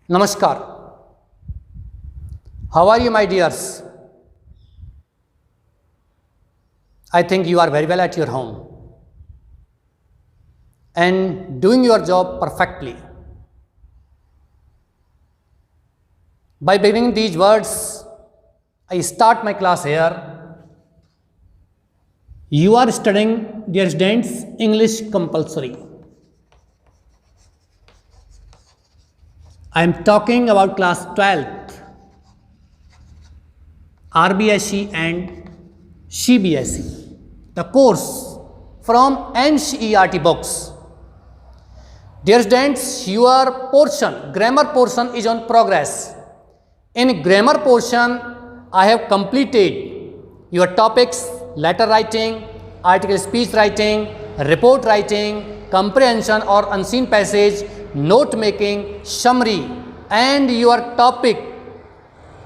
Namaskar. How are you, my dears? I think you are very well at your home and doing your job perfectly. By beginning these words, I start my class here. You are studying, dear students, English compulsory. I am talking about class 12th, RBSE and CBSE, the course from NCERT books. Dear students, your portion, grammar portion is on progress. In grammar portion, I have completed your topics, letter writing, article speech writing, report writing, comprehension or unseen passage, note making, summary, and your topic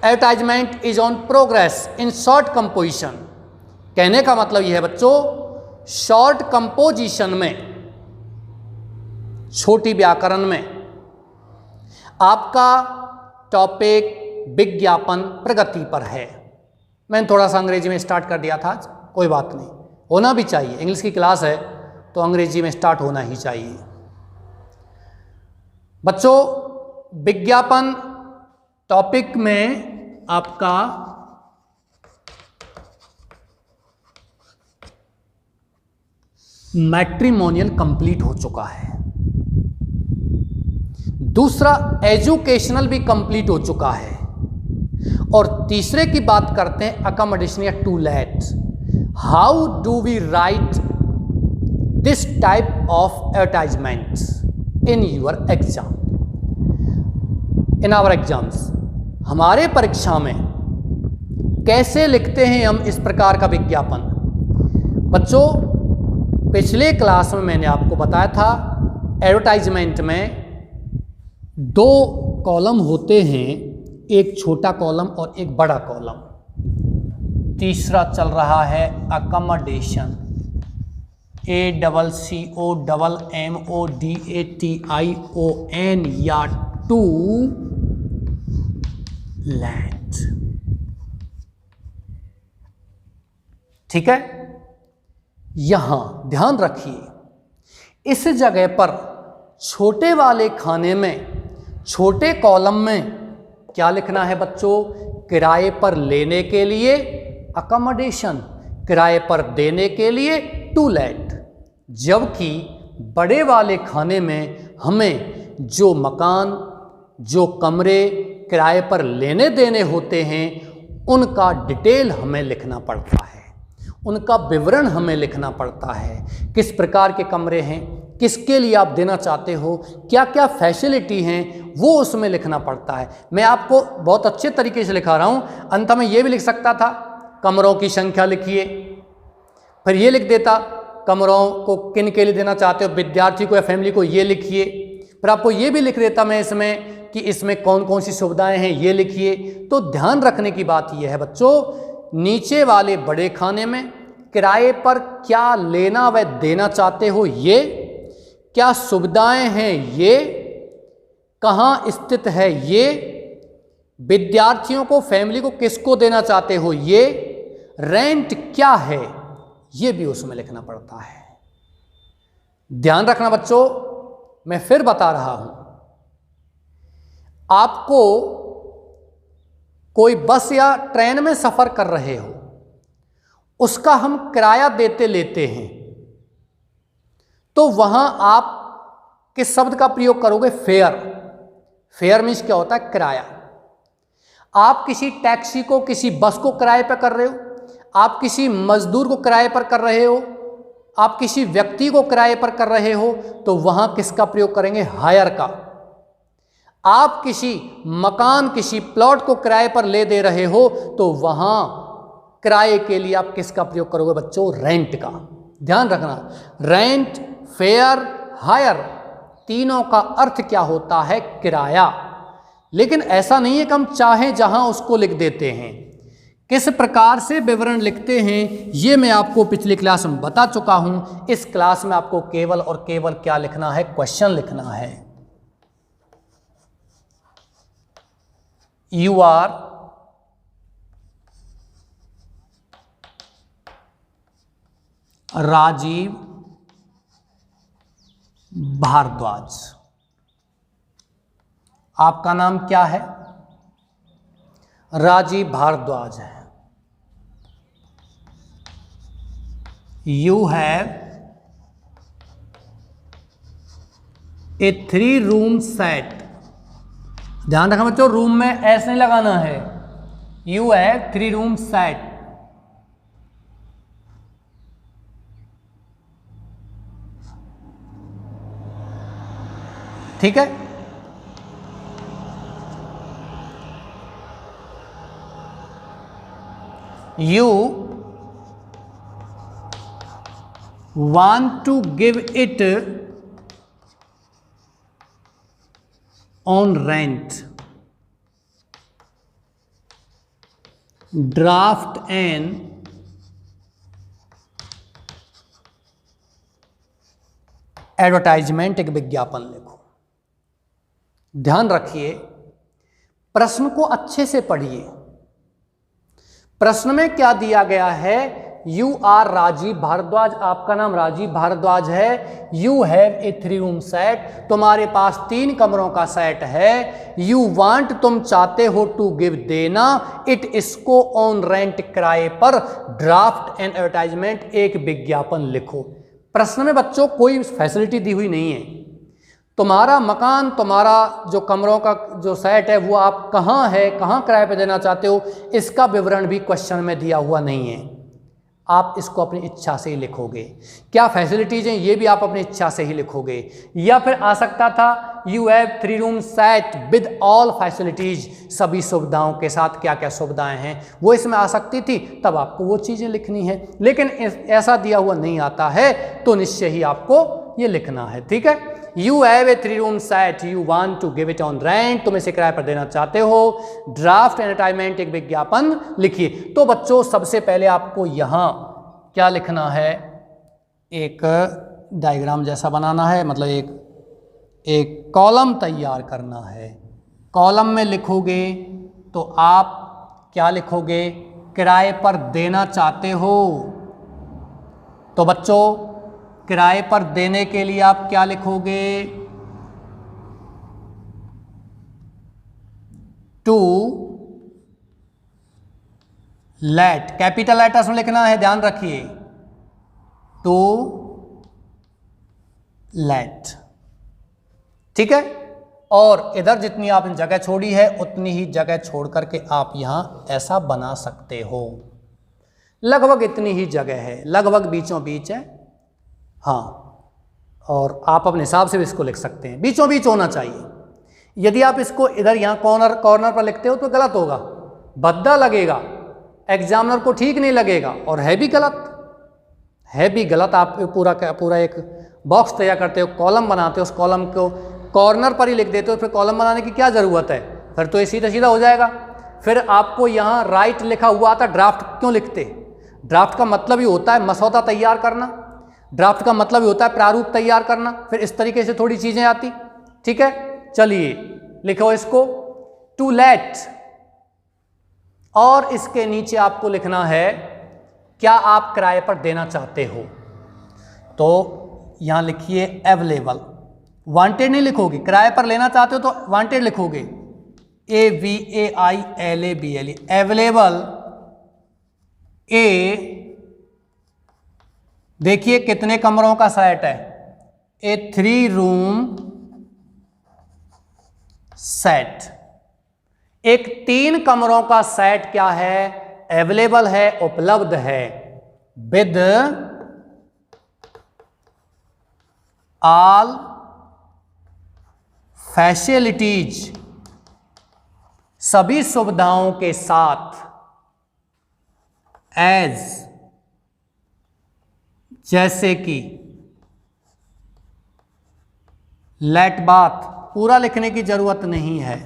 advertisement is on progress in short composition. कहने का मतलब यह है बच्चों, short composition में, छोटी व्याकरण में आपका टॉपिक विज्ञापन प्रगति पर है। मैंने थोड़ा सा अंग्रेजी में स्टार्ट कर दिया था, कोई बात नहीं, होना भी चाहिए। इंग्लिश की क्लास है तो अंग्रेजी में स्टार्ट होना ही चाहिए। बच्चों, विज्ञापन टॉपिक में आपका मैट्रिमोनियल कंप्लीट हो चुका है। दूसरा एजुकेशनल भी कंप्लीट हो चुका है। और तीसरे की बात करते हैं अकोमोडेशन या to let. How do we write this type of advertisements in your exam, in our exams. हमारे परीक्षा में कैसे लिखते हैं हम इस प्रकार का विज्ञापन। बच्चों, पिछले क्लास में मैंने आपको बताया था एडवर्टाइजमेंट में दो कॉलम होते हैं, एक छोटा कॉलम और एक बड़ा कॉलम। तीसरा चल रहा है अकोमोडेशन, ACCOMMODATION या टू लेट। ठीक है, यहां ध्यान रखिए, इस जगह पर छोटे वाले खाने में, छोटे कॉलम में क्या लिखना है बच्चों? किराए पर लेने के लिए अकोमोडेशन, किराए पर देने के लिए टू लेट। जबकि बड़े वाले खाने में हमें जो मकान, जो कमरे किराए पर लेने देने होते हैं उनका डिटेल हमें लिखना पड़ता है, उनका विवरण हमें लिखना पड़ता है। किस प्रकार के कमरे हैं, किसके लिए आप देना चाहते हो, क्या क्या फैसिलिटी हैं, वो उसमें लिखना पड़ता है। मैं आपको बहुत अच्छे तरीके से लिखा रहा हूँ। अंत में ये भी लिख सकता था, कमरों की संख्या लिखिए, फिर ये लिख देता कमरों को किन के लिए देना चाहते हो, विद्यार्थी को या फैमिली को, ये लिखिए। फिर आपको ये भी लिख देता मैं इसमें कि इसमें कौन कौन सी सुविधाएं हैं, ये लिखिए। तो ध्यान रखने की बात यह है बच्चों, नीचे वाले बड़े खाने में किराए पर क्या लेना व देना चाहते हो, ये क्या सुविधाएं हैं, ये कहाँ स्थित है, ये विद्यार्थियों को, फैमिली को किसको देना चाहते हो, ये रेंट क्या है, ये भी उसमें लिखना पड़ता है। ध्यान रखना बच्चों, मैं फिर बता रहा हूं, आपको कोई बस या ट्रेन में सफर कर रहे हो, उसका हम किराया देते लेते हैं, तो वहां आप किस शब्द का प्रयोग करोगे? फेयर। फेयर मीन्स क्या होता है? किराया। आप किसी टैक्सी को, किसी बस को किराए पर कर रहे हो, आप किसी मजदूर को किराए पर कर रहे हो, आप किसी व्यक्ति को किराए पर कर रहे हो, तो वहां किसका प्रयोग करेंगे? हायर का। आप किसी मकान, किसी प्लॉट को किराए पर ले दे रहे हो, तो वहां किराए के लिए आप किसका प्रयोग करोगे बच्चों? रेंट का। ध्यान रखना, रेंट, फेयर, हायर, तीनों का अर्थ क्या होता है? किराया। लेकिन ऐसा नहीं है कि हम चाहें जहां उसको लिख देते हैं। किस प्रकार से विवरण लिखते हैं ये मैं आपको पिछली क्लास में बता चुका हूं। इस क्लास में आपको केवल और केवल क्या लिखना है? क्वेश्चन लिखना है। You are Rajeev Bhardwaj. आपका नाम क्या है? राजीव भारद्वाज है। You have a 3 room set. ध्यान रखना बच्चों, रूम में ऐसे नहीं लगाना है। You have 3 room set. ठीक है। You want to give it on rent, draft an advertisement, एक विज्ञापन लिखो। ध्यान रखिए, प्रश्न को अच्छे से पढ़िए। प्रश्न में क्या दिया गया है? यू आर राजीव भारद्वाज, आपका नाम राजीव भारद्वाज है। You have a 3 room set, तुम्हारे पास 3 कमरों का सेट है। यू वांट, तुम चाहते हो, टू गिव, देना, इट, इसको, ऑन रेंट, किराए पर, ड्राफ्ट एन एडवर्टाइजमेंट, एक विज्ञापन लिखो। प्रश्न में बच्चों कोई फैसिलिटी दी हुई नहीं है। तुम्हारा मकान, तुम्हारा जो कमरों का जो सेट है वो आप कहाँ है, कहाँ किराए पे देना चाहते हो, इसका विवरण भी क्वेश्चन में दिया हुआ नहीं है। आप इसको अपनी इच्छा से ही लिखोगे। क्या फैसिलिटीज हैं ये भी आप अपनी इच्छा से ही लिखोगे। या फिर आ सकता था you have 3 room set with all facilities, सभी सुविधाओं के साथ, क्या क्या सुविधाएं हैं वो इसमें आ सकती थी, तब आपको वो चीज़ें लिखनी है। लेकिन ऐसा दिया हुआ नहीं आता है तो निश्चय ही आपको ये लिखना है। ठीक है। You have a 3 room set, you want to give it on rent, तुम इसे किराए पर देना चाहते हो। ड्राफ्ट एडवर्टाइजमेंट, एक विज्ञापन लिखिए। तो बच्चों सबसे पहले आपको यहाँ क्या लिखना है? एक डायग्राम जैसा बनाना है, मतलब एक कॉलम तैयार करना है। कॉलम में लिखोगे तो आप क्या लिखोगे? किराए पर देना चाहते हो। तो बच्चों किराए पर देने के लिए आप क्या लिखोगे? टू लेट, कैपिटल लेटर्स में लिखना है, ध्यान रखिए। To let. ठीक है। और इधर जितनी आपने जगह छोड़ी है उतनी ही जगह छोड़ करके आप यहां ऐसा बना सकते हो। लगभग इतनी ही जगह है, लगभग बीचों बीच है। हाँ, और आप अपने हिसाब से भी इसको लिख सकते हैं, बीचों बीच होना चाहिए। यदि आप इसको इधर यहाँ कॉर्नर पर लिखते हो तो गलत होगा, भद्दा लगेगा, एग्जामिनर को ठीक नहीं लगेगा और है भी गलत। आप पूरा का पूरा एक बॉक्स तैयार करते हो, कॉलम बनाते हो, उस कॉलम को कॉर्नर पर ही लिख देते हो, फिर कॉलम बनाने की क्या ज़रूरत है? फिर तो ये सीधा सीधा हो जाएगा। फिर आपको यहाँ राइट लिखा हुआ आता, ड्राफ्ट क्यों लिखते? ड्राफ्ट का मतलब ही होता है मसौदा तैयार करना, ड्राफ्ट का मतलब ही होता है प्रारूप तैयार करना। फिर इस तरीके से थोड़ी चीज़ें आती। ठीक है, चलिए लिखो इसको, टू लेट, और इसके नीचे आपको लिखना है क्या आप किराए पर देना चाहते हो। तो यहां लिखिए अवेलेबल, वांटेड नहीं लिखोगे, किराए पर लेना चाहते हो तो वांटेड लिखोगे, AVAILABLE, अवेलेबल। ए देखिए कितने कमरों का सेट है? ए 3 रूम सेट। एक 3 कमरों का सेट क्या है? अवेलेबल है, उपलब्ध है, विद ऑल फैसिलिटीज, सभी सुविधाओं के साथ, एज, जैसे कि, लेट बाथ, पूरा लिखने की जरूरत नहीं है,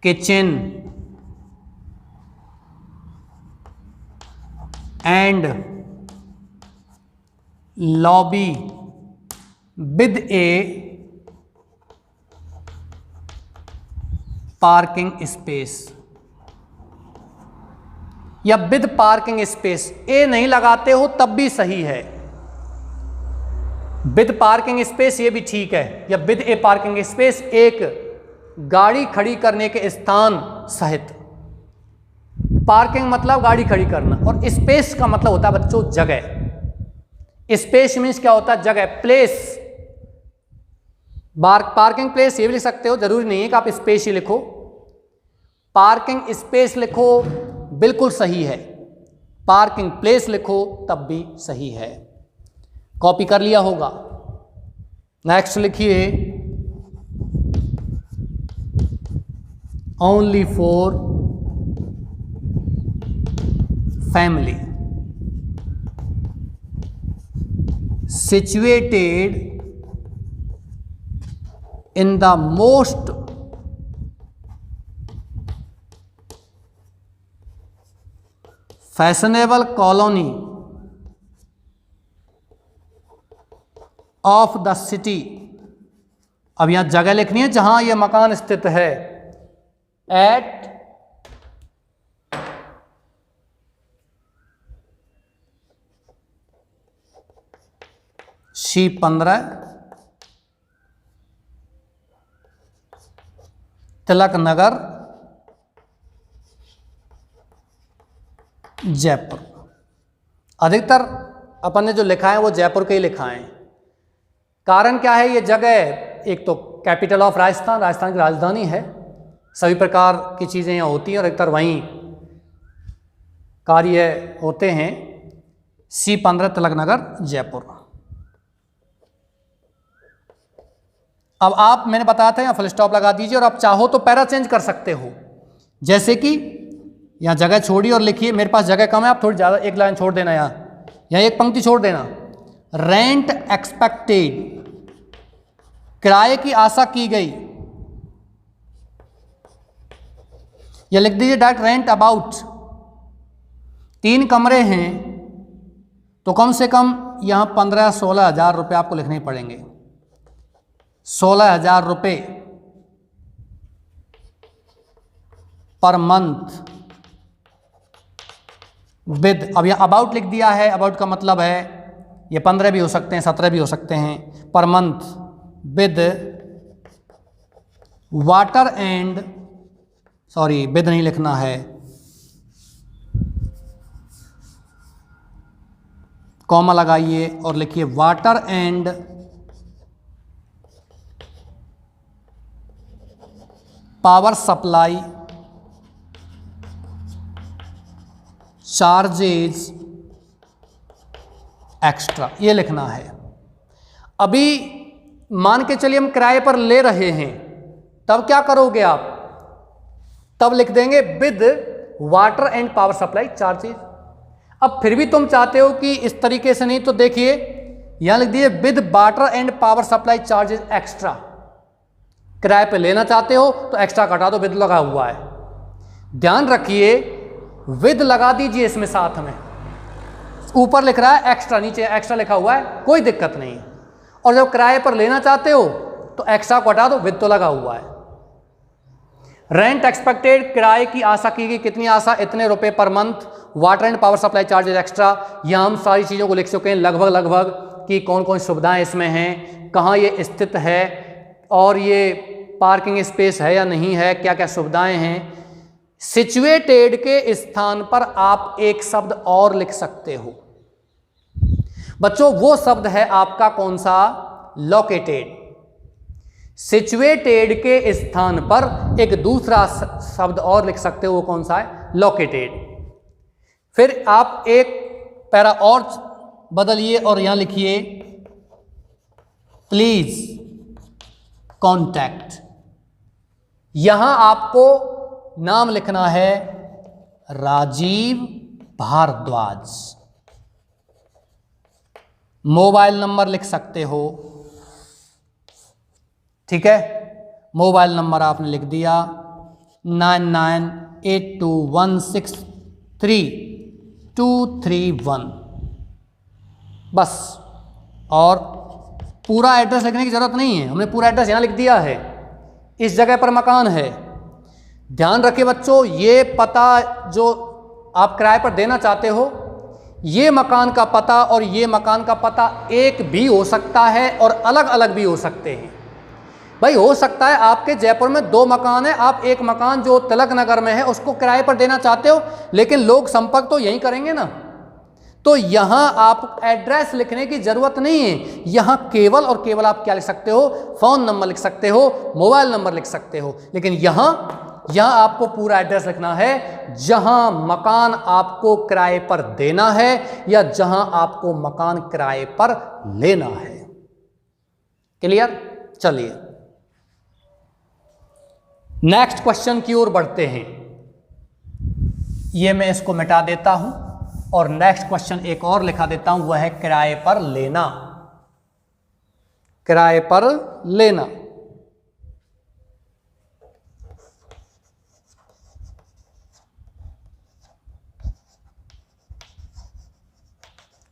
kitchen and lobby with a parking space या विद पार्किंग स्पेस, ए नहीं लगाते हो तब भी सही है, विद पार्किंग स्पेस ये भी ठीक है, या विद ए पार्किंग स्पेस, एक गाड़ी खड़ी करने के स्थान सहित। पार्किंग मतलब गाड़ी खड़ी करना, और स्पेस का मतलब होता है बच्चों जगह। स्पेस मीन्स क्या होता है? जगह, प्लेस। पार्किंग प्लेस ये भी लिख सकते हो, जरूरी नहीं है कि आप स्पेस ही लिखो, पार्किंग स्पेस लिखो बिल्कुल सही है, पार्किंग प्लेस लिखो तब भी सही है। कॉपी कर लिया होगा। नेक्स्ट लिखिए, only for family situated in the most fashionable colony of the city। अब यहां जगह लिखनी है जहां यह मकान स्थित है, at C15 तिलक नगर जयपुर। अधिकतर अपन ने जो लिखा है वो जयपुर के ही लिखा है। कारण क्या है? ये जगह एक तो कैपिटल ऑफ राजस्थान, राजस्थान की राजधानी है, सभी प्रकार की चीज़ें यहाँ होती हैं और अधिकतर वहीं कार्य होते हैं। C15 तिलक नगर जयपुर। अब आप, मैंने बताया था, यहाँ फुल स्टॉप लगा दीजिए और आप चाहो तो पैरा चेंज कर सकते हो, जैसे कि यहाँ जगह छोड़ी और लिखिए, मेरे पास जगह कम है, आप थोड़ी ज़्यादा एक लाइन छोड़ देना, यहाँ एक पंक्ति छोड़ देना, रेंट एक्सपेक्टेड, किराए की आशा की गई, या लिख दीजिए डायरेक्ट रेंट अबाउट। 3 कमरे हैं तो कम से कम यहाँ 15-16 हज़ार रुपये आपको लिखने पड़ेंगे, 16,000 रुपये पर मंथ विद। अब यह अबाउट लिख दिया है, अबाउट का मतलब है ये 15 भी हो सकते हैं, 17 भी हो सकते हैं, per month with water and, sorry with नहीं लिखना है, कॉमा लगाइए और लिखिए water and power supply charges extra, ये लिखना है। अभी मान के चलिए हम किराए पर ले रहे हैं, तब क्या करोगे आप? तब लिख देंगे with water and power supply charges. अब फिर भी तुम चाहते हो कि इस तरीके से नहीं, तो देखिए यहां लिख दिए with water and power supply charges extra. किराए पे लेना चाहते हो तो एक्स्ट्रा कटा दो, विद लगा हुआ है। ध्यान रखिए विद लगा दीजिए इसमें साथ में, ऊपर लिख रहा है एक्स्ट्रा, नीचे एक्स्ट्रा लिखा हुआ है, कोई दिक्कत नहीं। और जब किराए पर लेना चाहते हो तो एक्स्ट्रा को हटा दो, विद तो लगा हुआ है। रेंट एक्सपेक्टेड, किराए की आशा की गई, कितनी आशा? इतने रुपए per month. Water and power supply charges extra, यहाँ हम सारी चीज़ों को लिख चुके हैं लगभग कि कौन कौन सुविधाएं इसमें हैं, कहाँ ये स्थित है, और ये पार्किंग स्पेस है या नहीं है, क्या क्या सुविधाएं हैं। सिचुएटेड के स्थान पर आप एक शब्द और लिख सकते हो बच्चों, वो शब्द है आपका कौन सा? लोकेटेड। सिचुएटेड के स्थान पर एक दूसरा शब्द और लिख सकते हो, वो कौन सा है? लोकेटेड। फिर आप एक पैरा और बदलिए और यहां लिखिए प्लीज कॉन्टैक्ट। यहां आपको नाम लिखना है राजीव भारद्वाज। मोबाइल नंबर लिख सकते हो, ठीक है। मोबाइल नंबर आपने लिख दिया 9982163231 बस। और पूरा एड्रेस लिखने की ज़रूरत नहीं है, हमने पूरा एड्रेस यहाँ लिख दिया है। इस जगह पर मकान है, ध्यान रखिए बच्चों, ये पता जो आप किराए पर देना चाहते हो, ये मकान का पता और ये मकान का पता एक भी हो सकता है और अलग अलग भी हो सकते हैं। भाई हो सकता है आपके जयपुर में 2 मकान है, आप एक मकान जो तिलक नगर में है उसको किराए पर देना चाहते हो, लेकिन लोग संपर्क तो यही करेंगे ना। तो यहां आप एड्रेस लिखने की जरूरत नहीं है, यहां केवल और केवल आप क्या लिख सकते हो, फोन नंबर लिख सकते हो, मोबाइल नंबर लिख सकते हो। लेकिन यहां आपको पूरा एड्रेस लिखना है जहां मकान आपको किराए पर देना है या जहां आपको मकान किराए पर लेना है। क्लियर? चलिए नेक्स्ट क्वेश्चन की ओर बढ़ते हैं। ये मैं इसको मिटा देता हूं और नेक्स्ट क्वेश्चन एक और लिखा देता हूं, वह है किराए पर लेना। किराए पर लेना।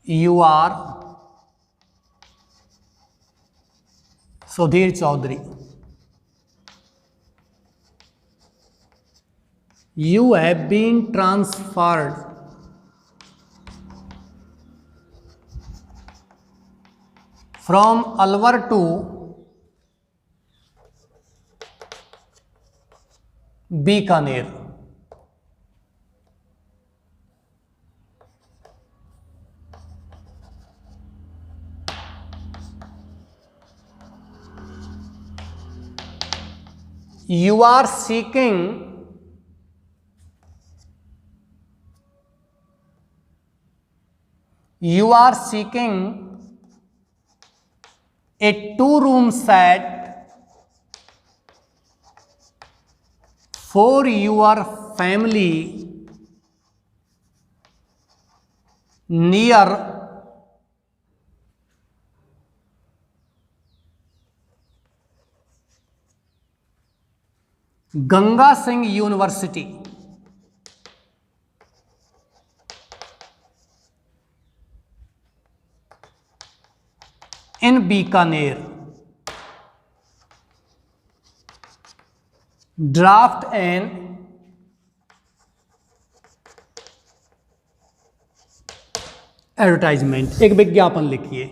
You are Sudhir Chaudhary, you have been transferred from Alwar to Bikaner. You are seeking a 2-room set for your family near Ganga Singh University in Bikaner. Draft an advertisement, एक विज्ञापन लिखिए।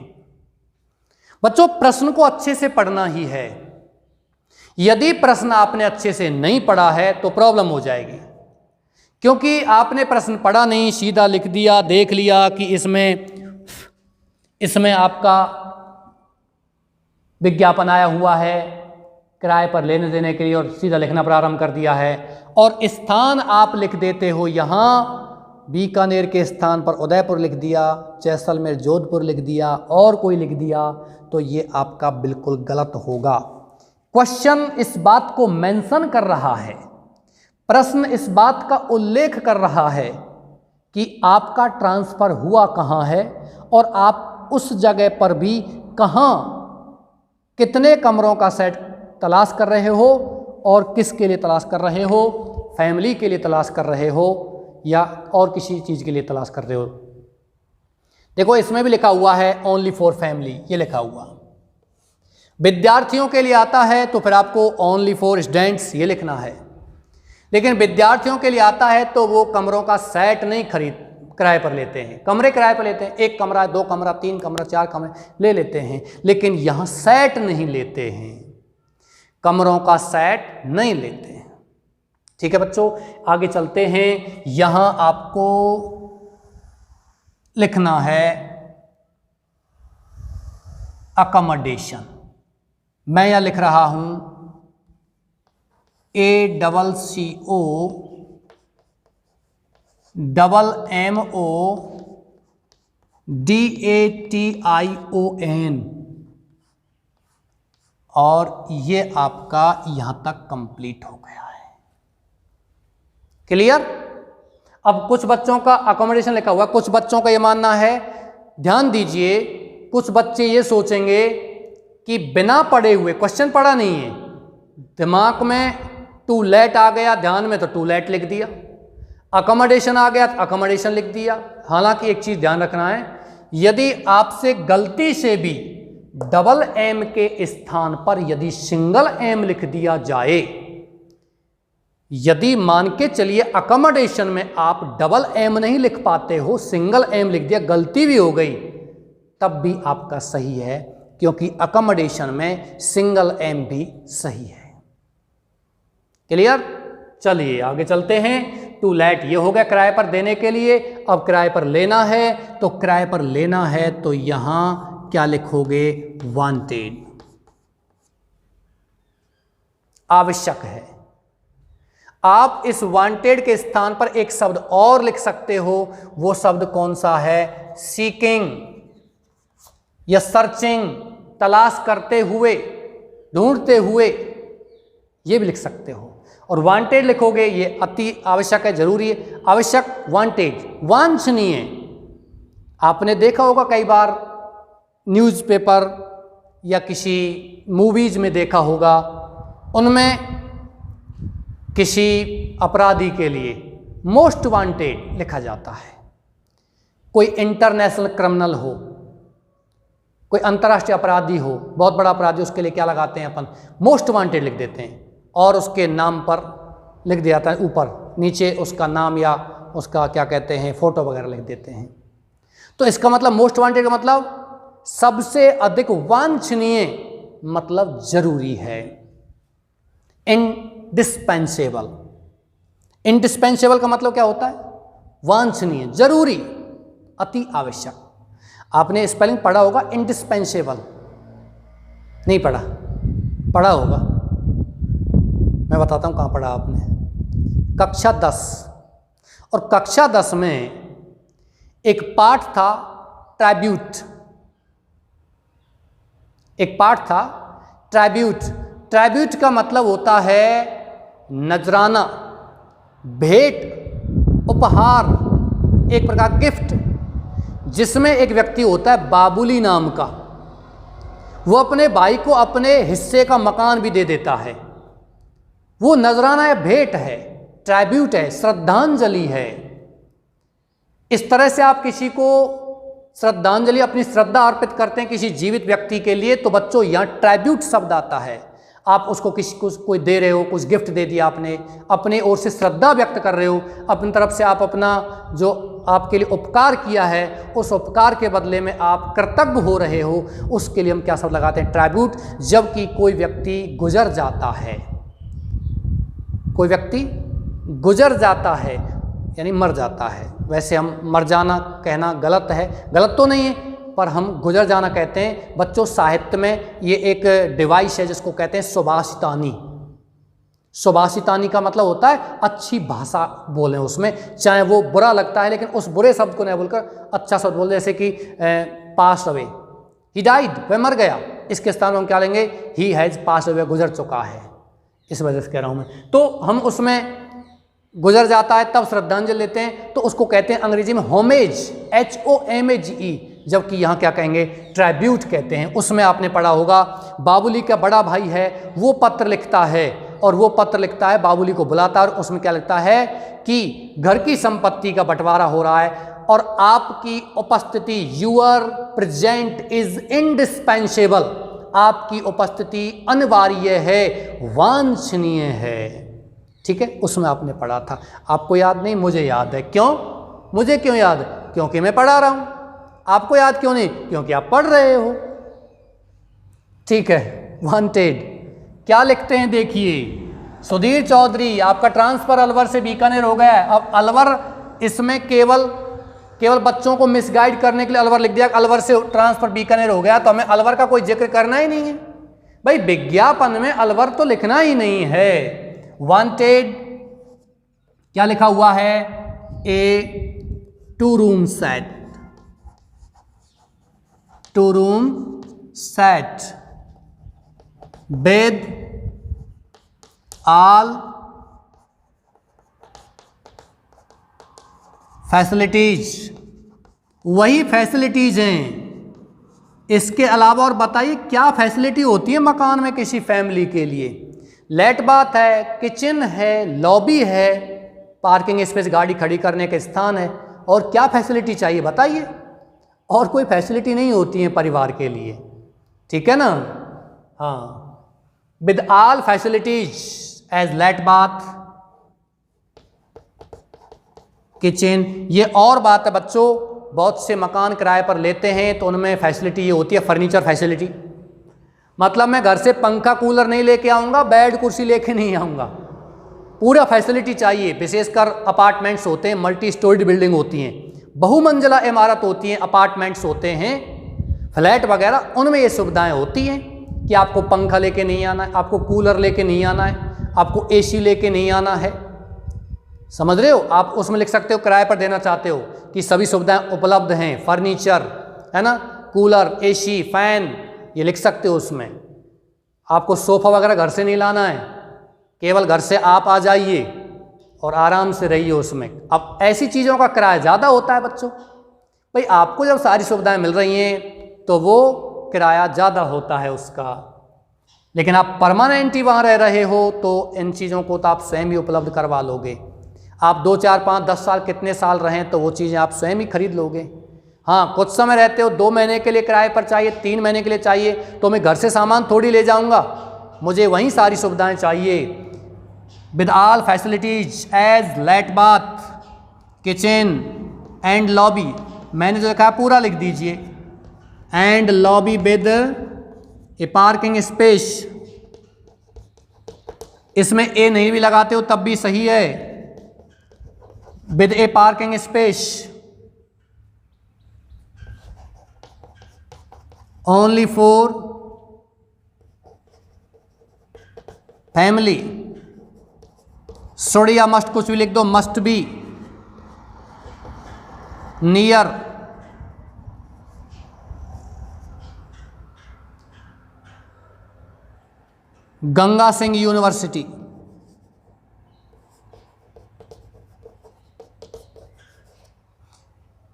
बच्चों प्रश्न को अच्छे से पढ़ना ही है, यदि प्रश्न आपने अच्छे से नहीं पढ़ा है तो प्रॉब्लम हो जाएगी, क्योंकि आपने प्रश्न पढ़ा नहीं, सीधा लिख दिया, देख लिया कि इसमें आपका विज्ञापन आया हुआ है किराए पर लेने देने के लिए और सीधा लिखना प्रारंभ कर दिया है, और स्थान आप लिख देते हो यहाँ बीकानेर के स्थान पर उदयपुर लिख दिया, जैसलमेर जोधपुर लिख दिया और कोई लिख दिया, तो ये आपका बिल्कुल गलत होगा। क्वेश्चन इस बात को मेंशन कर रहा है, प्रश्न इस बात का उल्लेख कर रहा है कि आपका ट्रांसफ़र हुआ कहाँ है और आप उस जगह पर भी कहाँ कितने कमरों का सेट तलाश कर रहे हो और किसके लिए तलाश कर रहे हो, फैमिली के लिए तलाश कर रहे हो या और किसी चीज़ के लिए तलाश कर रहे हो। देखो इसमें भी लिखा हुआ है ओनली फॉर फैमिली, ये लिखा हुआ। विद्यार्थियों के लिए आता है तो फिर आपको ओनली फॉर स्टूडेंट्स ये लिखना है, लेकिन विद्यार्थियों के लिए आता है तो वो कमरों का सेट नहीं किराए पर लेते हैं, कमरे किराए पर लेते हैं, 1 कमरा 2 कमरा 3 कमरा 4 कमरे ले लेते हैं, लेकिन यहाँ सेट नहीं लेते हैं, कमरों का सेट नहीं लेते हैं। ठीक है बच्चों, आगे चलते हैं। यहाँ आपको लिखना है अकोमोडेशन, मैं यहाँ लिख रहा हूँ ACCOMMODATION, और ये आपका यहाँ तक कंप्लीट हो गया है। क्लियर? अब कुछ बच्चों का अकोमोडेशन लिखा हुआ, कुछ बच्चों का ये मानना है, ध्यान दीजिए, कुछ बच्चे ये सोचेंगे कि बिना पढ़े हुए, क्वेश्चन पढ़ा नहीं है, दिमाग में टू लेट आ गया, ध्यान में तो टू लेट लिख दिया, अकोमोडेशन आ गया तो अकोमोडेशन लिख दिया। हालांकि एक चीज़ ध्यान रखना है, यदि आपसे गलती से भी डबल एम के स्थान पर यदि सिंगल एम लिख दिया जाए यदि मान के चलिए अकोमोडेशन में आप डबल एम नहीं लिख पाते हो, सिंगल एम लिख दिया, गलती भी हो गई, तब भी आपका सही है, क्योंकि अकोमोडेशन में सिंगल एम भी सही है। क्लियर? चलिए आगे चलते हैं। टू लेट ये हो गया किराए पर देने के लिए। अब किराए पर लेना है, तो किराए पर लेना है तो यहां क्या लिखोगे? वांटेड। आवश्यक है। आप इस वांटेड के स्थान पर एक शब्द और लिख सकते हो। वो शब्द कौन सा है? सीकिंग या सर्चिंग, तलाश करते हुए, ढूंढते हुए, ये भी लिख सकते हो। और वांटेड लिखोगे, ये अति आवश्यक है, जरूरी है। आवश्यक, वांटेड, वांछनीय। आपने देखा होगा कई बार न्यूज़पेपर या किसी मूवीज में देखा होगा, उनमें किसी अपराधी के लिए मोस्ट वांटेड लिखा जाता है। कोई इंटरनेशनल क्रिमिनल हो, कोई अंतर्राष्ट्रीय अपराधी हो, बहुत बड़ा अपराधी, उसके लिए क्या लगाते हैं अपन? मोस्ट वांटेड लिख देते हैं, और उसके नाम पर लिख दिया जाता है, ऊपर नीचे उसका नाम या उसका क्या कहते हैं, फोटो वगैरह लिख देते हैं। तो इसका मतलब मोस्ट वांटेड का मतलब सबसे अधिक वांछनीय, मतलब जरूरी है। इंडिस्पेंसेबल, इंडिस्पेंसेबल का मतलब क्या होता है? वांछनीय, जरूरी, अति आवश्यक। आपने स्पेलिंग पढ़ा होगा, इंडिस्पेंसेबल नहीं पढ़ा? पढ़ा होगा, मैं बताता हूँ कहाँ पढ़ा आपने। कक्षा 10, और कक्षा 10 में एक पाठ था ट्राइब्यूट, एक पाठ था ट्राइब्यूट। ट्राइब्यूट का मतलब होता है नजराना, भेंट, उपहार, एक प्रकार गिफ्ट, जिसमें एक व्यक्ति होता है बाबुली नाम का, वो अपने भाई को अपने हिस्से का मकान भी दे देता है। वो नजराना है, भेंट है, ट्राइब्यूट है, श्रद्धांजलि है। इस तरह से आप किसी को श्रद्धांजलि, अपनी श्रद्धा अर्पित करते हैं किसी जीवित व्यक्ति के लिए, तो बच्चों यहाँ ट्राइब्यूट शब्द आता है। आप उसको किसी को कोई दे रहे हो, कुछ गिफ्ट दे दिया आपने, अपने ओर से श्रद्धा व्यक्त कर रहे हो, अपनी तरफ से आप अपना जो आपके लिए उपकार किया है, उस उपकार के बदले में आप कृतज्ञ हो रहे हो, उसके लिए हम क्या शब्द लगाते हैं? ट्राइब्यूट। जबकि कोई व्यक्ति गुजर जाता है, कोई व्यक्ति गुजर जाता है यानी मर जाता है। वैसे हम मर जाना कहना गलत है, गलत तो नहीं है, पर हम गुजर जाना कहते हैं। बच्चों साहित्य में ये एक डिवाइस है जिसको कहते हैं सुभाषितानी। सुभाषितानी का मतलब होता है अच्छी भाषा बोलें उसमें, चाहे वो बुरा लगता है लेकिन उस बुरे शब्द को नहीं बोलकर अच्छा शब्द बोल, जैसे कि पास अवे, ही डाइड, वह मर गया, इसके स्थान में हम क्या लेंगे? ही हैज़ पास अवे, गुजर चुका है। इस वजह से कह रहा हूँ मैं। तो हम उसमें गुजर जाता है तब श्रद्धांजलि लेते हैं, तो उसको कहते हैं अंग्रेजी में होमेज, HOMAGE, जबकि यहाँ क्या कहेंगे? ट्राइब्यूट कहते हैं। उसमें आपने पढ़ा होगा, बाबुली का बड़ा भाई है, वो पत्र लिखता है, और वो पत्र लिखता है, बाबुली को बुलाता है, और उसमें क्या लिखता है कि घर की संपत्ति का बंटवारा हो रहा है और आपकी उपस्थिति, यूर प्रेजेंट इज इंडिस्पेंसेबल, आपकी उपस्थिति अनिवार्य है, वांछनीय है। ठीक है, उसमें आपने पढ़ा था। आपको याद नहीं? मुझे याद है। क्यों? मुझे क्यों याद है? क्योंकि मैं पढ़ा रहा हूं। आपको याद क्यों नहीं? क्योंकि आप पढ़ रहे हो। ठीक है, वांटेड क्या लिखते हैं देखिए। सुधीर चौधरी, आपका ट्रांसफर अलवर से बीकानेर हो गया है। अब अलवर, इसमें केवल बच्चों को मिसगाइड करने के लिए अलवर लिख दिया, अलवर से ट्रांसफर बीकानेर हो गया, तो हमें अलवर का कोई जिक्र करना ही नहीं है भाई। विज्ञापन में अलवर तो लिखना ही नहीं है। वांटेड क्या लिखा हुआ है? ए 2 room set, 2 room set with all facilities. वही फैसिलिटीज हैं, इसके अलावा और बताइए क्या फैसिलिटी होती है मकान में किसी फैमिली के लिए? लेट बाथ है, किचन है, लॉबी है, पार्किंग स्पेस, गाड़ी खड़ी करने के स्थान है, और क्या फैसिलिटी चाहिए बताइए? और कोई फैसिलिटी नहीं होती है परिवार के लिए। ठीक है ना? हाँ, with all facilities as let bath, kitchen. ये और बात है बच्चों, बहुत से मकान किराए पर लेते हैं तो उनमें फैसिलिटी ये होती है फर्नीचर फैसिलिटी, मतलब मैं घर से पंखा कूलर नहीं लेके आऊँगा, बेड कुर्सी लेके नहीं आऊँगा, पूरा फैसिलिटी चाहिए। विशेषकर अपार्टमेंट्स होते हैं, मल्टी स्टोरीड बिल्डिंग होती हैं, बहुमंजिला इमारत होती हैं, अपार्टमेंट्स होते हैं, फ्लैट वगैरह, उनमें ये सुविधाएं होती हैं कि आपको पंखा लेके नहीं आना है, आपको कूलर लेके नहीं आना है, आपको एसी लेके नहीं आना है। समझ रहे हो? आप उसमें लिख सकते हो किराए पर देना चाहते हो कि सभी सुविधाएं उपलब्ध हैं, फर्नीचर है ना, कूलर, एसी, फैन, ये लिख सकते हो उसमें। आपको सोफ़ा वगैरह घर से नहीं लाना है, केवल घर से आप आ जाइए और आराम से रहिए उसमें। अब ऐसी चीज़ों का किराया ज़्यादा होता है बच्चों। भाई आपको जब सारी सुविधाएं मिल रही हैं तो वो किराया ज़्यादा होता है उसका, लेकिन आप परमानेंट ही वहाँ रह रहे हो तो इन चीज़ों को तो आप स्वयं ही उपलब्ध करवा लोगे। आप 2, 4, 5, 10 साल कितने साल रहें तो वो चीज़ें आप स्वयं ही खरीद लोगे। हाँ, कुछ समय रहते हो, 2 महीने के लिए किराए पर चाहिए, 3 महीने के लिए चाहिए, तो मैं घर से सामान थोड़ी ले जाऊँगा, मुझे वहीं सारी सुविधाएँ चाहिए with all facilities as let bath, kitchen and lobby. मैंने जो कहा पूरा लिख दीजिए, and lobby with a parking space. इसमें ए नहीं भी लगाते हो तब भी सही है, with a parking space only for family. Should या मस्ट कुछ भी लिख दो, must be near Ganga Singh university.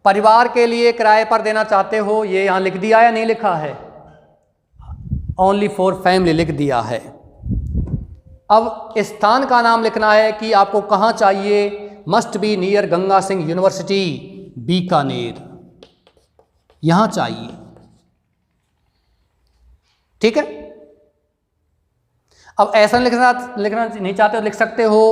परिवार के लिए किराए पर देना चाहते हो, ये यहां लिख दिया या नहीं लिखा है? ओनली फॉर फैमिली लिख दिया है। अब स्थान का नाम लिखना है कि आपको कहाँ चाहिए। Must be near Ganga Singh university, Bikaner, यहां चाहिए। ठीक है। अब ऐसा लिखना नहीं चाहते हो, लिख सकते हो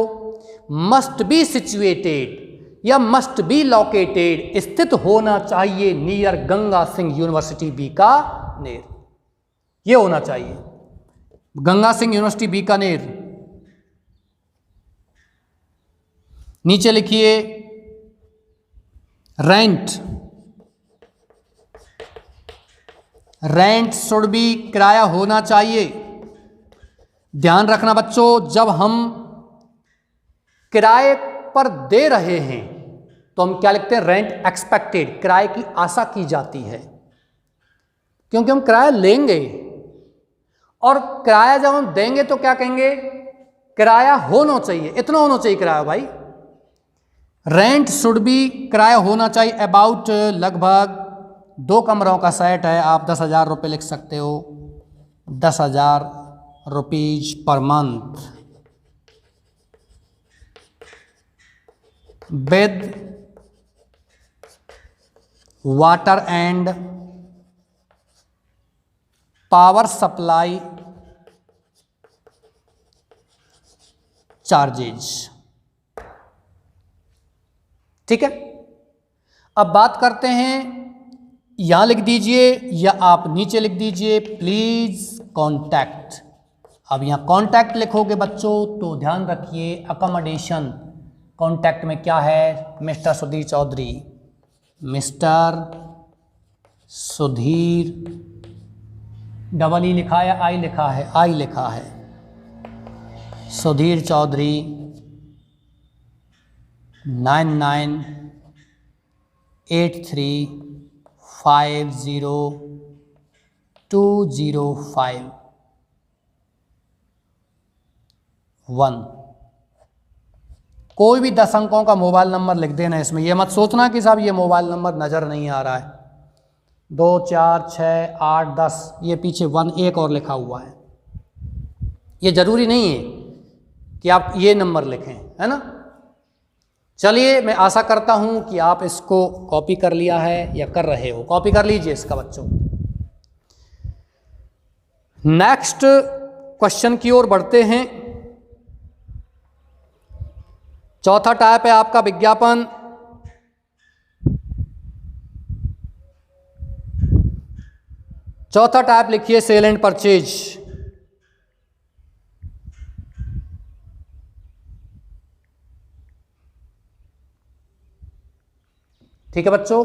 मस्ट बी सिचुएटेड या मस्ट बी लोकेटेड, स्थित होना चाहिए नियर गंगा सिंह यूनिवर्सिटी बीकानेर, ये होना चाहिए गंगा सिंह यूनिवर्सिटी बीकानेर। नीचे लिखिए रेंट, रेंट शुड बी, किराया होना चाहिए। ध्यान रखना बच्चों, जब हम किराए पर दे रहे हैं तो हम क्या लिखते हैं? रेंट एक्सपेक्टेड, किराए की आशा की जाती है, क्योंकि हम किराया लेंगे और किराया जब हम देंगे तो क्या कहेंगे? किराया होना चाहिए, इतना होना चाहिए किराया भाई। रेंट शुड बी, किराया होना चाहिए अबाउट, लगभग 2 कमरों का सेट है, आप 10,000 रुपये लिख सकते हो, 10,000 rupees per month with water and power supply charges. ठीक है। अब बात करते हैं, यहां लिख दीजिए या आप नीचे लिख दीजिए प्लीज कॉन्टैक्ट। अब यहां कॉन्टैक्ट लिखोगे बच्चों तो ध्यान रखिए अकोमोडेशन, कॉन्टैक्ट में क्या है? Mister Sudhir Chaudhary, mister Sudhir, double E लिखा है, आई लिखा है, आई लिखा है, सुधीर चौधरी 9983502051। कोई भी 10 अंकों का मोबाइल नंबर लिख देना इसमें, यह मत सोचना कि साहब ये मोबाइल नंबर नज़र नहीं आ रहा है। 2, 4, 6, 8, 10, ये पीछे 1 एक और लिखा हुआ है। ये ज़रूरी नहीं है कि आप ये नंबर लिखें, है ना। चलिए, मैं आशा करता हूं कि आप इसको कॉपी कर लिया है या कर रहे हो। कॉपी कर लीजिए इसका बच्चों। नेक्स्ट क्वेश्चन की ओर बढ़ते हैं। चौथा टाइप है आपका विज्ञापन। चौथा टाइप लिखिए सेल एंड परचेज। ठीक है बच्चों,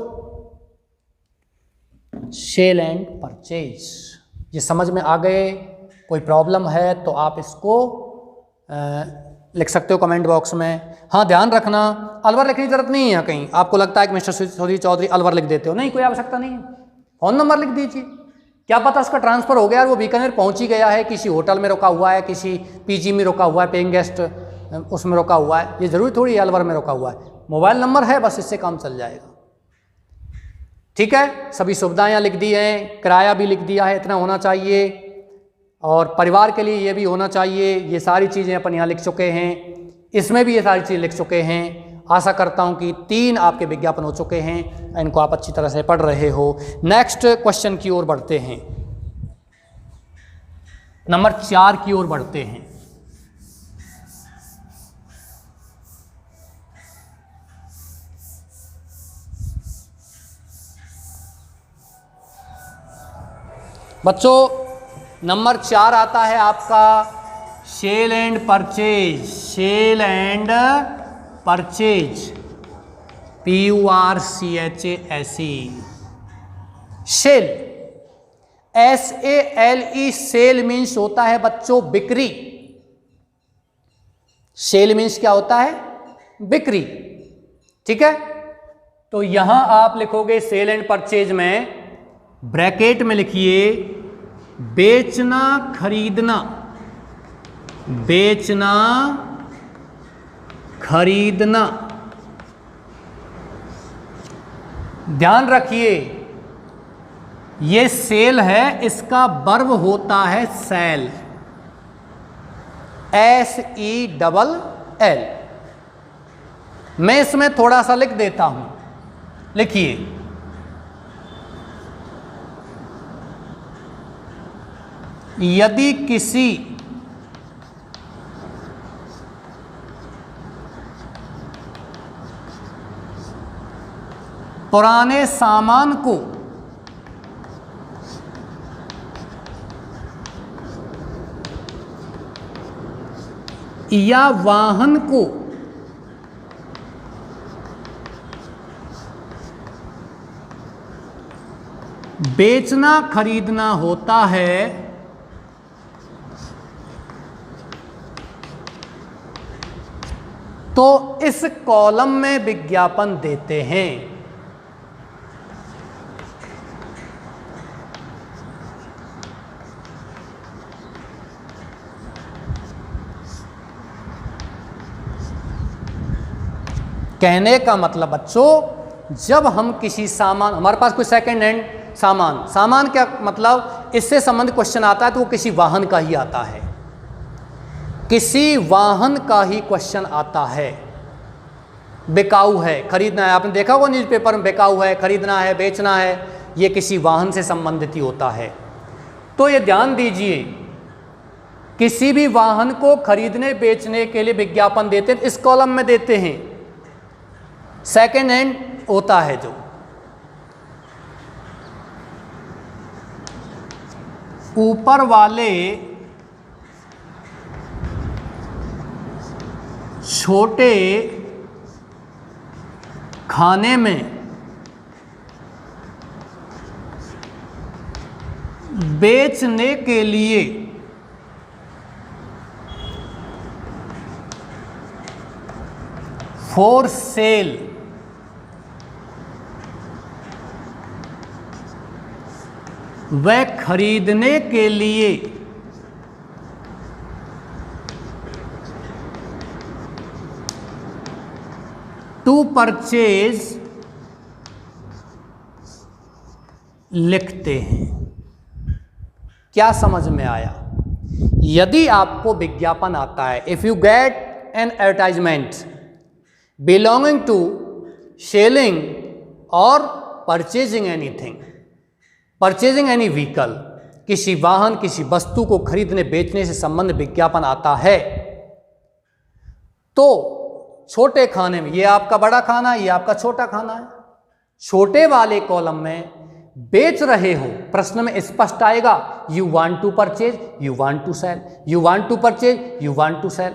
सेल एंड परचेज ये समझ में आ गए? कोई प्रॉब्लम है तो आप इसको लिख सकते हो कमेंट बॉक्स में। हाँ ध्यान रखना, अलवर लिखने की जरूरत नहीं है। यहाँ कहीं आपको लगता है कि मिस्टर सुधीर चौधरी अलवर लिख देते हो, नहीं, कोई आवश्यकता नहीं है। फ़ोन नंबर लिख दीजिए, क्या पता उसका ट्रांसफ़र हो गया और वो बीकानेर पहुँच ही गया है, किसी होटल में रुका हुआ है, किसी पीजी में रुका हुआ है, पेइंग गेस्ट उसमें रुका हुआ है। ये ज़रूरी थोड़ी है अलवर में रुका हुआ है, मोबाइल नंबर है बस, इससे काम चल जाएगा। ठीक है, सभी सुविधाएं यहाँ लिख दी हैं, किराया भी लिख दिया है, इतना होना चाहिए, और परिवार के लिए ये भी होना चाहिए। ये सारी चीज़ें अपन यहाँ लिख चुके हैं, इसमें भी ये सारी चीज़ें लिख चुके हैं। आशा करता हूँ कि 3 आपके विज्ञापन हो चुके हैं, इनको आप अच्छी तरह से पढ़ रहे हो। नेक्स्ट क्वेश्चन की ओर बढ़ते हैं, नंबर 4 की ओर बढ़ते हैं। बच्चों नंबर 4 आता है आपका sale and purchase. Sale and purchase, PURCHASE, sale, SALE, sale means होता है बच्चों बिक्री। सेल मीन्स क्या होता है? बिक्री। ठीक है, तो यहां आप लिखोगे सेल एंड परचेज में ब्रैकेट में लिखिए बेचना खरीदना, बेचना खरीदना। ध्यान रखिए ये सेल है, इसका वर्ब होता है सेल, SELL। मैं इसमें थोड़ा सा लिख देता हूं, लिखिए यदि किसी पुराने सामान को या वाहन को बेचना खरीदना होता है तो इस कॉलम में विज्ञापन देते हैं। कहने का मतलब बच्चों, जब हम किसी सामान, हमारे पास कोई सेकंड हैंड सामान, सामान क्या मतलब, इससे संबंधित क्वेश्चन आता है तो वो किसी वाहन का ही आता है, किसी वाहन का ही क्वेश्चन आता है। बिकाऊ है, खरीदना है, आपने देखा होगा न्यूज़पेपर में, बिकाऊ है, खरीदना है, बेचना है, ये किसी वाहन से संबंधित ही होता है। तो ये ध्यान दीजिए, किसी भी वाहन को खरीदने बेचने के लिए विज्ञापन देते हैं, इस कॉलम में देते हैं। सेकेंड हैंड होता है जो, ऊपर वाले छोटे खाने में बेचने के लिए फॉर सेल, वह खरीदने के लिए टू परचेज लिखते हैं। क्या समझ में आया? यदि आपको विज्ञापन आता है, if you get an advertisement belonging to selling और purchasing anything, purchasing any vehicle, किसी वाहन किसी वस्तु को खरीदने बेचने से संबंधित विज्ञापन आता है, तो छोटे खाने में, ये आपका बड़ा खाना है, ये आपका छोटा खाना है, छोटे वाले कॉलम में बेच रहे हो, प्रश्न में स्पष्ट आएगा you want to purchase, you want to sell, you want to purchase, you want to sell.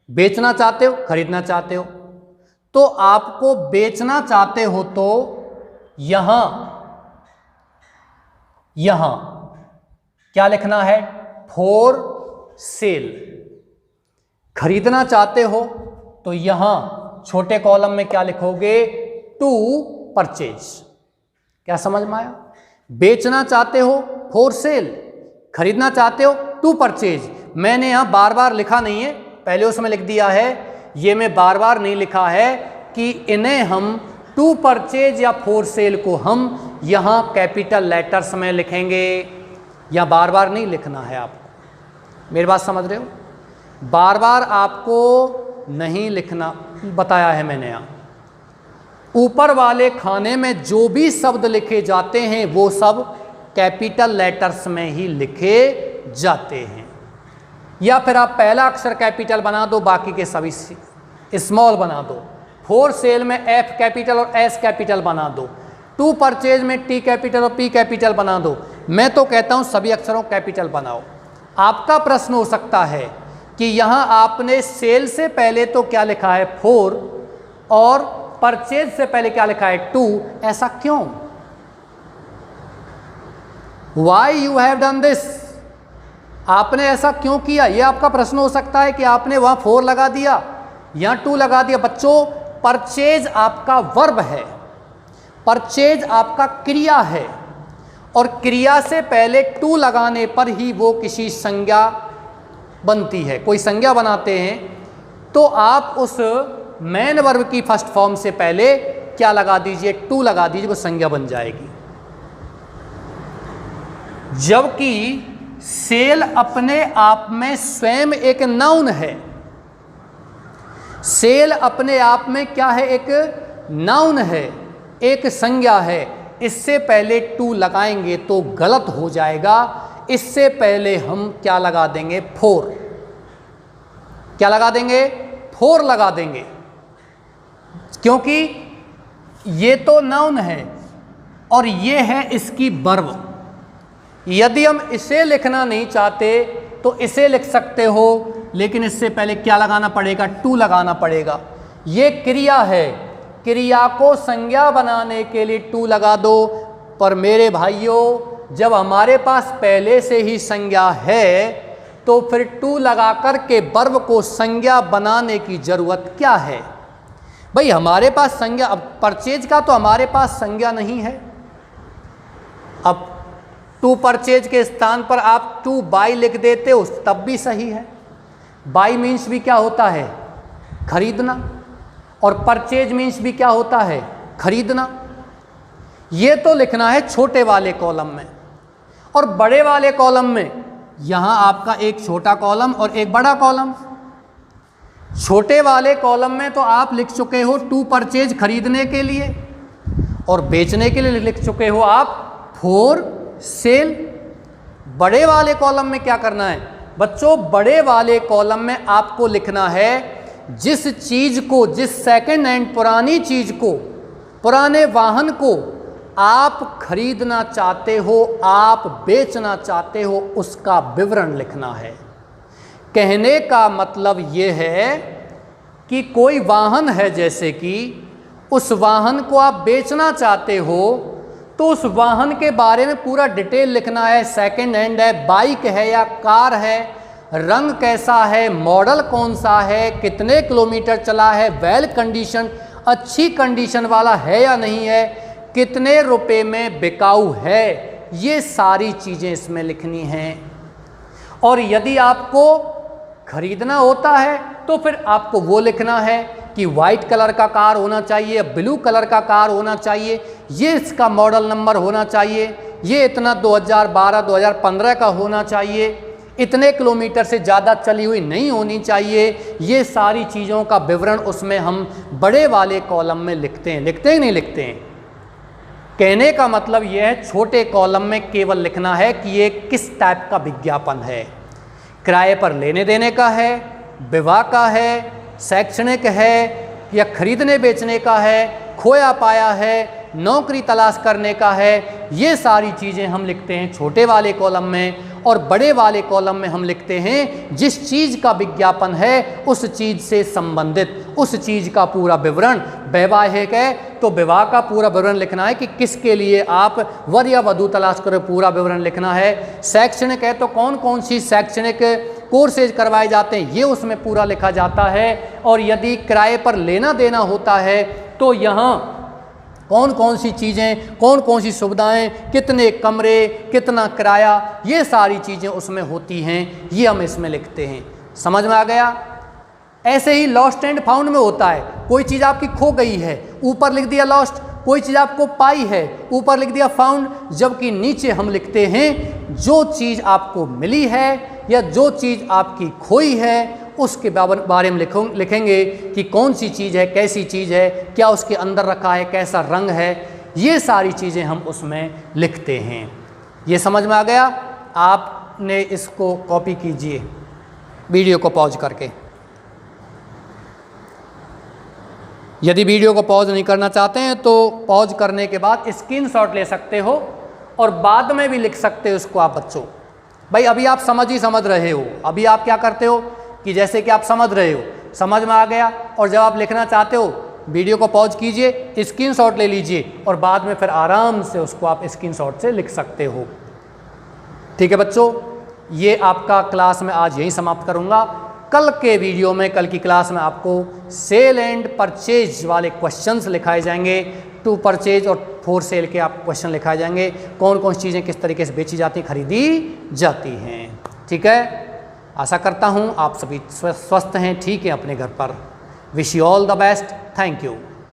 बेचना चाहते हो, खरीदना चाहते हो। तो आपको बेचना चाहते हो तो यहां क्या लिखना है? For sale. खरीदना चाहते हो तो यहां छोटे कॉलम में क्या लिखोगे? To purchase. क्या समझ में आया? बेचना चाहते हो फॉर सेल, खरीदना चाहते हो टू परचेज। मैंने यहां बार बार लिखा नहीं है, पहले उसमें लिख दिया है। ये मैं बार बार नहीं लिखा है कि इन्हें हम टू परचेज या फॉर सेल को हम यहां कैपिटल लेटर्स में लिखेंगे, या बार बार नहीं लिखना है आपको। मेरी बात समझ रहे हो? बार बार आपको नहीं लिखना बताया है मैंने। यहां ऊपर वाले खाने में जो भी शब्द लिखे जाते हैं वो सब कैपिटल लेटर्स में ही लिखे जाते हैं, या फिर आप पहला अक्षर कैपिटल बना दो, बाकी के सभी स्मॉल बना दो। फॉर सेल में एफ कैपिटल और एस कैपिटल बना दो, टू परचेज में टी कैपिटल और पी कैपिटल बना दो। मैं तो कहता हूं सभी अक्षरों कैपिटल बनाओ। आपका प्रश्न हो सकता है कि यहां आपने सेल से पहले तो क्या लिखा है? फॉर, और परचेज से पहले क्या लिखा है? टू। ऐसा क्यों? Why you have done this? आपने ऐसा क्यों किया? यह आपका प्रश्न हो सकता है कि आपने वहां फॉर लगा दिया, यहां टू लगा दिया। बच्चों, परचेज आपका वर्ब है, परचेज आपका क्रिया है, और क्रिया से पहले टू लगाने पर ही वो किसी संज्ञा बनती है। कोई संज्ञा बनाते हैं तो आप उस मेन वर्ब की फर्स्ट फॉर्म से पहले क्या लगा दीजिए? टू लगा दीजिए, वो संज्ञा बन जाएगी। जबकि सेल अपने आप में स्वयं एक नाउन है। सेल अपने आप में क्या है? एक नाउन है, एक संज्ञा है। इससे पहले टू लगाएंगे तो गलत हो जाएगा। इससे पहले हम क्या लगा देंगे? फॉर। क्या लगा देंगे? फॉर लगा देंगे, क्योंकि ये तो नाउन है और ये है इसकी वर्ब। यदि हम इसे लिखना नहीं चाहते तो इसे लिख सकते हो, लेकिन इससे पहले क्या लगाना पड़ेगा? टू लगाना पड़ेगा। ये क्रिया है, क्रिया को संज्ञा बनाने के लिए टू लगा दो। पर मेरे भाइयों, जब हमारे पास पहले से ही संज्ञा है तो फिर टू लगा कर के वर्ब को संज्ञा बनाने की जरूरत क्या है? भाई हमारे पास संज्ञा, अब परचेज का तो हमारे पास संज्ञा नहीं है। अब टू परचेज के स्थान पर आप टू बाई लिख देते हो तब भी सही है। बाई मीन्स भी क्या होता है? खरीदना, और परचेज मीन्स भी क्या होता है? खरीदना। ये तो लिखना है छोटे वाले कॉलम में, और बड़े वाले कॉलम में यहां आपका एक छोटा कॉलम और एक बड़ा कॉलम। छोटे वाले कॉलम में तो आप लिख चुके हो टू परचेज खरीदने के लिए, और बेचने के लिए लिख चुके हो आप फॉर सेल। बड़े वाले कॉलम में क्या करना है बच्चों? बड़े वाले कॉलम में आपको लिखना है जिस चीज को, जिस सेकंड हैंड पुरानी चीज को, पुराने वाहन को आप खरीदना चाहते हो, आप बेचना चाहते हो, उसका विवरण लिखना है। कहने का मतलब ये है कि कोई वाहन है, जैसे कि उस वाहन को आप बेचना चाहते हो तो उस वाहन के बारे में पूरा डिटेल लिखना है। सेकंड हैंड है, बाइक है या कार है, रंग कैसा है, मॉडल कौन सा है, कितने किलोमीटर चला है, वेल कंडीशन, अच्छी कंडीशन वाला है या नहीं है, कितने रुपए में बिकाऊ है, ये सारी चीज़ें इसमें लिखनी हैं। और यदि आपको खरीदना होता है तो फिर आपको वो लिखना है कि वाइट कलर का कार होना चाहिए, ब्लू कलर का कार होना चाहिए, ये इसका मॉडल नंबर होना चाहिए, ये इतना 2012-2015 का होना चाहिए, इतने किलोमीटर से ज़्यादा चली हुई नहीं होनी चाहिए। ये सारी चीज़ों का विवरण उसमें हम बड़े वाले कॉलम में लिखते हैं। लिखते हैं नहीं लिखते हैं? कहने का मतलब यह है छोटे कॉलम में केवल लिखना है कि ये किस टाइप का विज्ञापन है, किराए पर लेने देने का है, विवाह का है, शैक्षणिक है, या खरीदने बेचने का है, खोया पाया है, नौकरी तलाश करने का है। ये सारी चीज़ें हम लिखते हैं छोटे वाले कॉलम में, और बड़े वाले कॉलम में हम लिखते हैं जिस चीज़ का विज्ञापन है उस चीज़ से संबंधित उस चीज़ का पूरा विवरण। वैवाहिक है तो विवाह का पूरा विवरण लिखना है कि किसके लिए आप वर या वधू तलाश करो, पूरा विवरण लिखना है। शैक्षणिक है तो कौन कौन सी शैक्षणिक कोर्सेज करवाए जाते हैं ये उसमें पूरा लिखा जाता है। और यदि किराए पर लेना देना होता है तो यहाँ कौन कौन सी चीज़ें, कौन कौन सी सुविधाएं, कितने कमरे, कितना किराया, ये सारी चीज़ें उसमें होती हैं, ये हम इसमें लिखते हैं। समझ में आ गया? ऐसे ही लॉस्ट एंड फाउंड में होता है, कोई चीज़ आपकी खो गई है ऊपर लिख दिया लॉस्ट, कोई चीज़ आपको पाई है ऊपर लिख दिया फाउंड, जबकि नीचे हम लिखते हैं जो चीज़ आपको मिली है या जो चीज़ आपकी खोई है उसके बारे में लिखेंगे कि कौन सी चीज़ है, कैसी चीज़ है, क्या उसके अंदर रखा है, कैसा रंग है, ये सारी चीज़ें हम उसमें लिखते हैं। ये समझ में आ गया? आपने इसको कॉपी कीजिए वीडियो को पॉज करके। यदि वीडियो को पॉज नहीं करना चाहते हैं तो पॉज करने के बाद स्क्रीनशॉट ले सकते हो और बाद में भी लिख सकते हो उसको आप बच्चों। भाई अभी आप समझ रहे हो, अभी आप क्या करते हो कि जैसे कि आप समझ रहे हो, समझ में आ गया, और जब आप लिखना चाहते हो वीडियो को पॉज कीजिए, स्क्रीनशॉट ले लीजिए और बाद में फिर आराम से उसको आप स्क्रीनशॉट से लिख सकते हो। ठीक है बच्चों, ये आपका क्लास में आज यहीं समाप्त करूँगा। कल के वीडियो में, कल की क्लास में आपको सेल एंड परचेज वाले क्वेश्चंस लिखाए जाएंगे। टू परचेज और फॉर सेल के आप क्वेश्चन लिखाए जाएंगे, कौन कौन सी चीज़ें किस तरीके से बेची जाती हैं, खरीदी जाती हैं। ठीक है, आशा करता हूँ आप सभी स्वस्थ हैं, ठीक हैं अपने घर पर। Wish you all the best. Thank you.